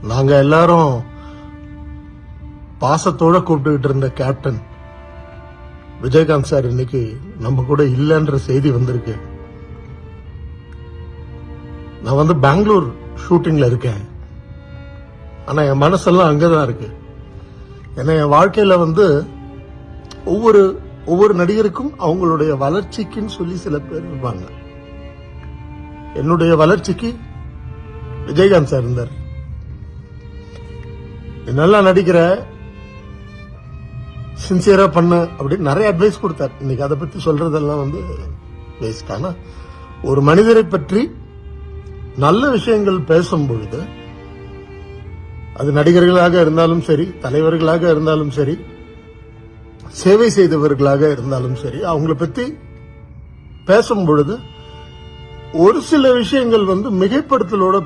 நாங்க எல்லாரும் பாசத்தோட கூப்பிட்டுக்கிட்டு இருந்த கேப்டன் விஜயகாந்த் சார் இன்னைக்கு நம்ம கூட இல்லைன்ற செய்தி வந்திருக்கு. நான் பெங்களூர் ஷூட்டிங்ல இருக்கேன். ஆனா என் மனசெல்லாம் அங்கதான் இருக்கு. ஏன்னா என் வாழ்க்கையில ஒவ்வொரு நடிகருக்கும் அவங்களுடைய வளர்ச்சிக்குன்னு சொல்லி சில பேர் இருப்பாங்க. என்னுடைய வளர்ச்சிக்கு விஜயகாந்த் சார் இருந்தார். நல்லா நடிக்கிற, சின்சியரா பண்ண அப்படின்னு நிறைய அட்வைஸ் கொடுத்தார். இன்னைக்கு அதை பத்தி சொல்றதெல்லாம் வேஸ்ட். ஆனா ஒரு மனிதரை பற்றி நல்ல விஷயங்கள் பேசும் பொழுது, அது நடிகர்களாக இருந்தாலும் சரி, தலைவர்களாக இருந்தாலும் சரி, சேவை செய்தவர்களாக இருந்தாலும் சரி, அவங்களை பத்தி பேசும் பொழுது ஒரு சில விஷயங்கள் மிகைப்படுத்தலோட